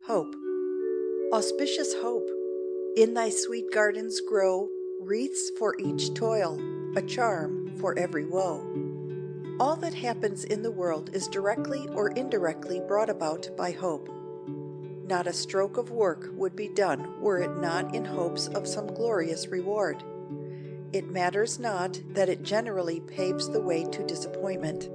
Hope. Auspicious hope, in thy sweet gardens grow wreaths for each toil, a charm for every woe. All that happens in the world is directly or indirectly brought about by hope. Not a stroke of work would be done were it not in hopes of some glorious reward. It matters not that it generally paves the way to disappointment.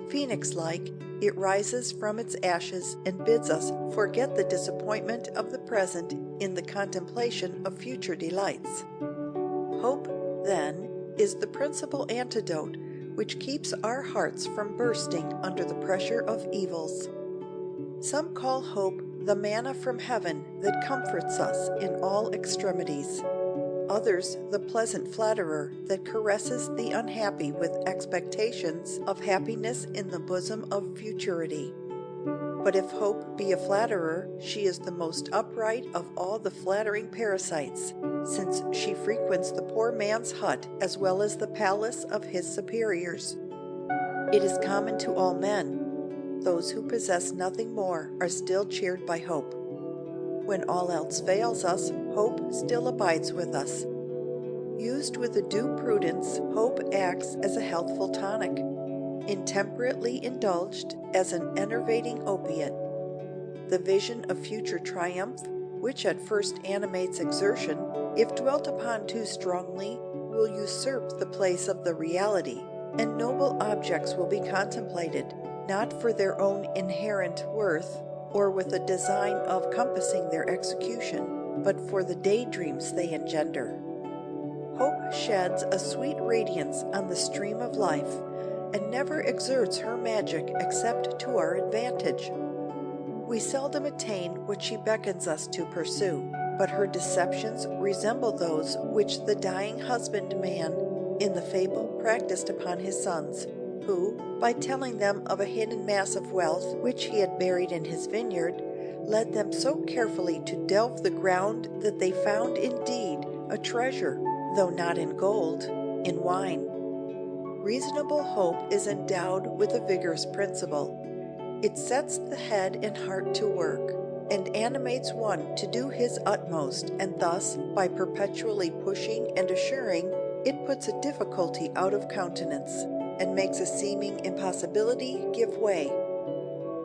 Phoenix-like, it rises from its ashes and bids us forget the disappointment of the present in the contemplation of future delights. Hope, then, is the principal antidote which keeps our hearts from bursting under the pressure of evils. Some call hope the manna from heaven that comforts us in all extremities. Others the pleasant flatterer that caresses the unhappy with expectations of happiness in the bosom of futurity. But if hope be a flatterer, she is the most upright of all the flattering parasites, since she frequents the poor man's hut as well as the palace of his superiors. It is common to all men. Those who possess nothing more are still cheered by hope. When all else fails us, hope still abides with us. Used with a due prudence, hope acts as a healthful tonic, intemperately indulged as an enervating opiate. The vision of future triumph, which at first animates exertion, if dwelt upon too strongly, will usurp the place of the reality, and noble objects will be contemplated, not for their own inherent worth, or with a design of compassing their execution, but for the daydreams they engender. Hope sheds a sweet radiance on the stream of life, and never exerts her magic except to our advantage. We seldom attain what she beckons us to pursue, but her deceptions resemble those which the dying husbandman in the fable practiced upon his sons, who, by telling them of a hidden mass of wealth which he had buried in his vineyard, led them so carefully to delve the ground that they found indeed a treasure, though not in gold, in wine. Reasonable hope is endowed with a vigorous principle. It sets the head and heart to work, and animates one to do his utmost, and thus, by perpetually pushing and assuring, it puts a difficulty out of countenance, and makes a seeming impossibility give way.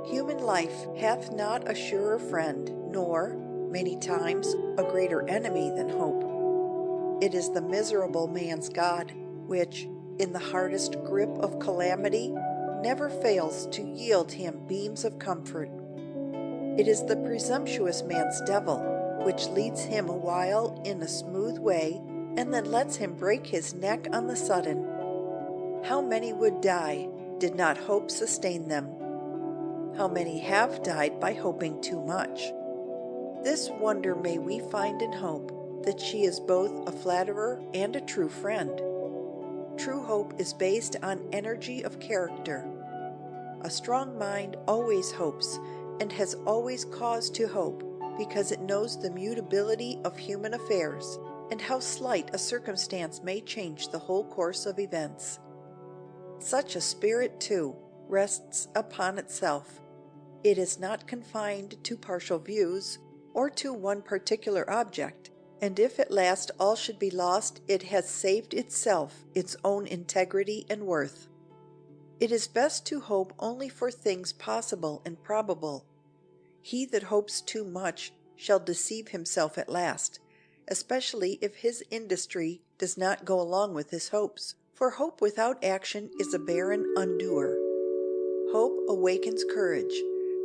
Human life hath not a surer friend, nor, many times, a greater enemy than hope. It is the miserable man's God, which, in the hardest grip of calamity, never fails to yield him beams of comfort. It is the presumptuous man's devil, which leads him a while in a smooth way, and then lets him break his neck on the sudden. How many would die, did not hope sustain them? How many have died by hoping too much? This wonder may we find in hope, that she is both a flatterer and a true friend. True hope is based on energy of character. A strong mind always hopes, and has always cause to hope, because it knows the mutability of human affairs, and how slight a circumstance may change the whole course of events. Such a spirit, too, rests upon itself. It is not confined to partial views, or to one particular object, and if at last all should be lost, it has saved itself its own integrity and worth. It is best to hope only for things possible and probable. He that hopes too much shall deceive himself at last, especially if his industry does not go along with his hopes, for hope without action is a barren undoer. Hope awakens courage,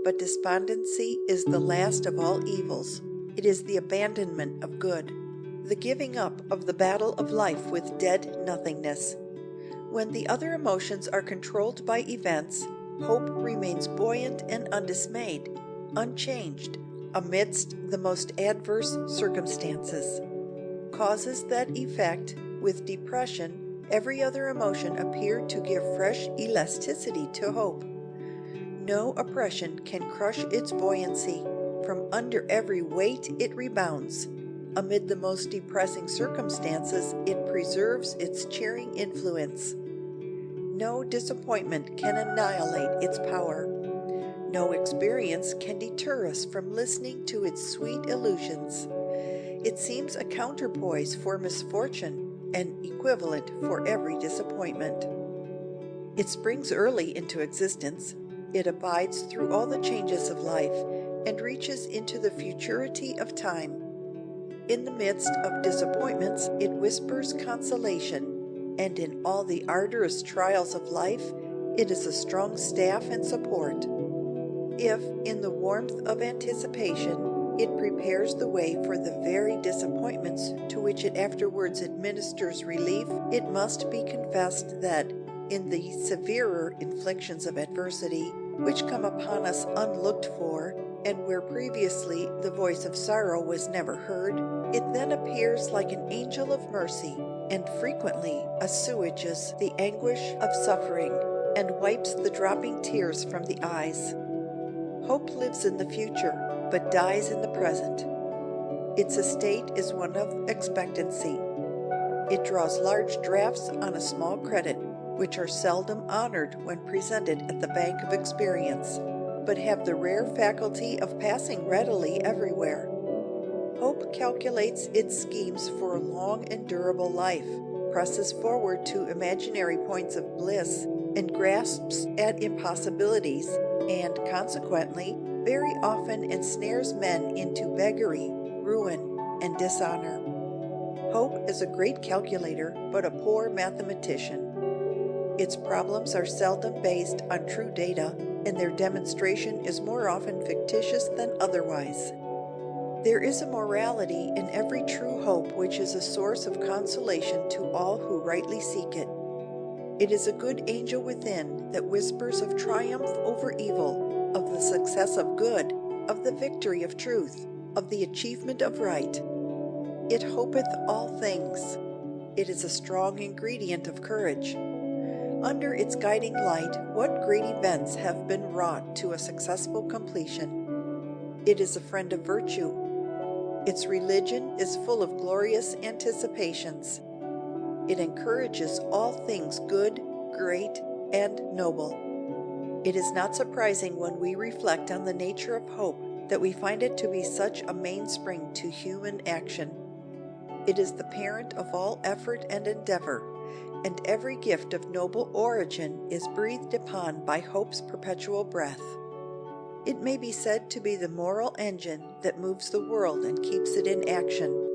but despondency is the last of all evils. It is the abandonment of good, the giving up of the battle of life with dead nothingness. When the other emotions are controlled by events, hope remains buoyant and undismayed, unchanged, amidst the most adverse circumstances. Causes that effect, with depression, every other emotion appear to give fresh elasticity to hope. No oppression can crush its buoyancy. From under every weight it rebounds. Amid the most depressing circumstances, it preserves its cheering influence. No disappointment can annihilate its power. No experience can deter us from listening to its sweet illusions. It seems a counterpoise for misfortune, an equivalent for every disappointment. It springs early into existence. It abides through all the changes of life and reaches into the futurity of time. In the midst of disappointments, it whispers consolation, and in all the arduous trials of life, it is a strong staff and support. If, in the warmth of anticipation, it prepares the way for the very disappointments to which it afterwards administers relief, it must be confessed that, in the severer inflictions of adversity, which come upon us unlooked for, and where previously the voice of sorrow was never heard, it then appears like an angel of mercy, and frequently assuages the anguish of suffering, and wipes the dropping tears from the eyes. Hope lives in the future, but dies in the present. Its estate is one of expectancy. It draws large drafts on a small credit, which are seldom honored when presented at the bank of experience, but have the rare faculty of passing readily everywhere. Hope calculates its schemes for a long and durable life, presses forward to imaginary points of bliss, and grasps at impossibilities, and consequently very often ensnares men into beggary, ruin, and dishonor. Hope is a great calculator, but a poor mathematician. Its problems are seldom based on true data, and their demonstration is more often fictitious than otherwise. There is a morality in every true hope which is a source of consolation to all who rightly seek it. It is a good angel within that whispers of triumph over evil, of the success of good, of the victory of truth, of the achievement of right. It hopeth all things. It is a strong ingredient of courage. Under its guiding light, what great events have been wrought to a successful completion. It is a friend of virtue. Its religion is full of glorious anticipations. It encourages all things good, great, and noble. It is not surprising when we reflect on the nature of hope that we find it to be such a mainspring to human action. It is the parent of all effort and endeavor, and every gift of noble origin is breathed upon by hope's perpetual breath. It may be said to be the moral engine that moves the world and keeps it in action.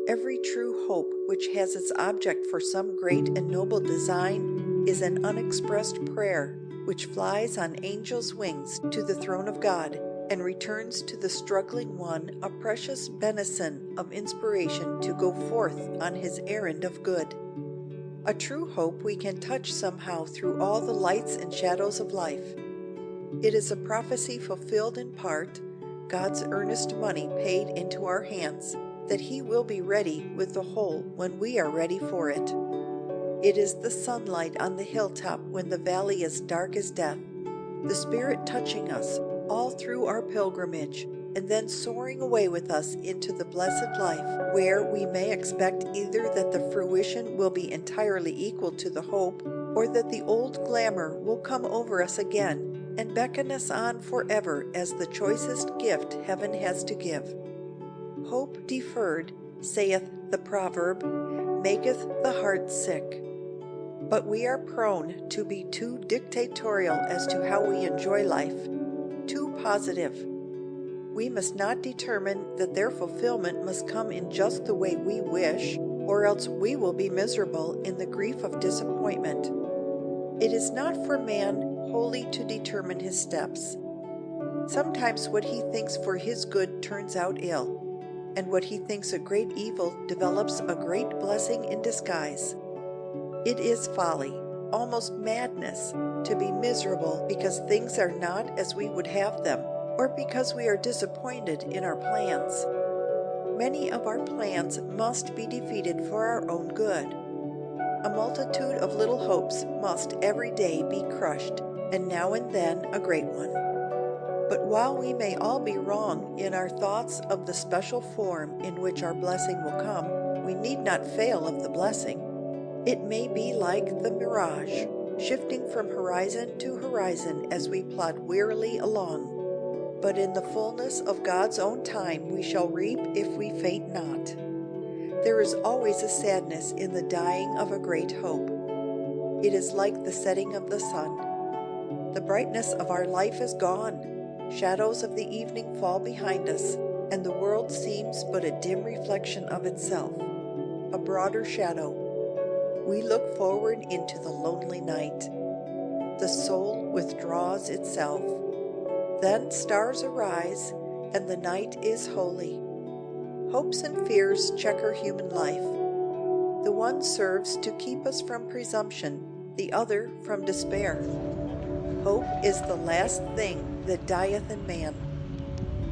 Every true hope which has its object for some great and noble design is an unexpressed prayer which flies on angels' wings to the throne of God and returns to the struggling one a precious benison of inspiration to go forth on his errand of good. A true hope we can touch somehow through all the lights and shadows of life. It is a prophecy fulfilled in part, God's earnest money paid into our hands, that He will be ready with the whole when we are ready for it. It is the sunlight on the hilltop when the valley is dark as death, the Spirit touching us all through our pilgrimage, and then soaring away with us into the blessed life, where we may expect either that the fruition will be entirely equal to the hope, or that the old glamour will come over us again and beckon us on forever as the choicest gift heaven has to give. Hope deferred, saith the proverb, maketh the heart sick. But we are prone to be too dictatorial as to how we enjoy life, too positive. We must not determine that their fulfillment must come in just the way we wish, or else we will be miserable in the grief of disappointment. It is not for man wholly to determine his steps. Sometimes what he thinks for his good turns out ill, and what he thinks a great evil develops a great blessing in disguise. It is folly, almost madness, to be miserable because things are not as we would have them, or because we are disappointed in our plans. Many of our plans must be defeated for our own good. A multitude of little hopes must every day be crushed, and now and then a great one. But while we may all be wrong in our thoughts of the special form in which our blessing will come, we need not fail of the blessing. It may be like the mirage, shifting from horizon to horizon as we plod wearily along. But in the fullness of God's own time we shall reap if we faint not. There is always a sadness in the dying of a great hope. It is like the setting of the sun. The brightness of our life is gone. Shadows of the evening fall behind us, and the world seems but a dim reflection of itself, a broader shadow. We look forward into the lonely night. The soul withdraws itself. Then stars arise, and the night is holy. Hopes and fears checker human life. The one serves to keep us from presumption, the other from despair. Hope is the last thing that dieth in man.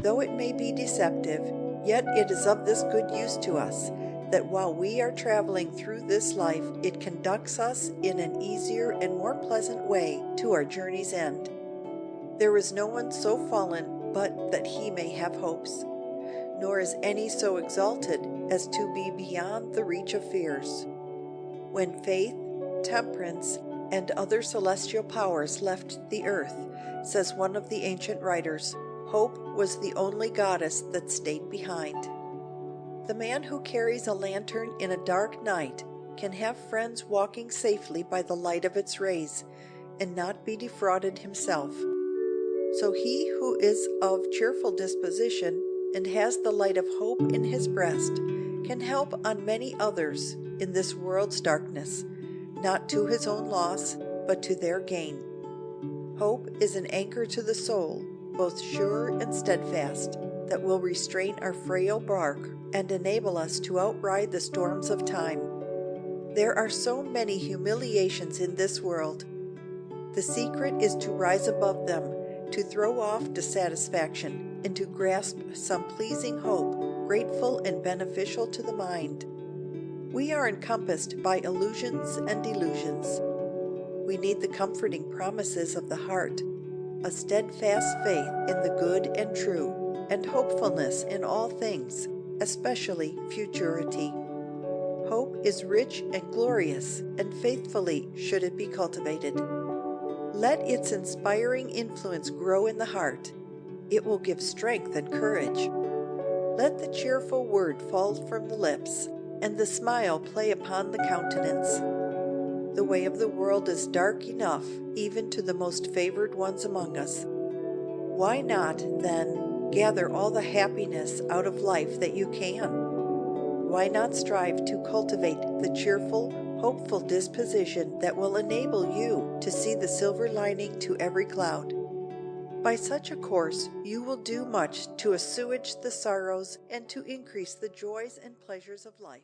Though it may be deceptive, yet it is of this good use to us, that while we are traveling through this life, it conducts us in an easier and more pleasant way to our journey's end. There is no one so fallen but that he may have hopes, nor is any so exalted as to be beyond the reach of fears. When faith, temperance, and other celestial powers left the earth, says one of the ancient writers, hope was the only goddess that stayed behind. The man who carries a lantern in a dark night can have friends walking safely by the light of its rays, and not be defrauded himself. So he who is of cheerful disposition and has the light of hope in his breast can help on many others in this world's darkness, not to his own loss, but to their gain. Hope is an anchor to the soul, both sure and steadfast, that will restrain our frail bark and enable us to outride the storms of time. There are so many humiliations in this world. The secret is to rise above them, to throw off dissatisfaction, and to grasp some pleasing hope, grateful and beneficial to the mind. We are encompassed by illusions and delusions. We need the comforting promises of the heart, a steadfast faith in the good and true, and hopefulness in all things, especially futurity. Hope is rich and glorious, and faithfully should it be cultivated. Let its inspiring influence grow in the heart. It will give strength and courage. Let the cheerful word fall from the lips, and the smile play upon the countenance. The way of the world is dark enough, even to the most favored ones among us. Why not, then, gather all the happiness out of life that you can? Why not strive to cultivate the cheerful, hopeful disposition that will enable you to see the silver lining to every cloud? By such a course you will do much to assuage the sorrows and to increase the joys and pleasures of life.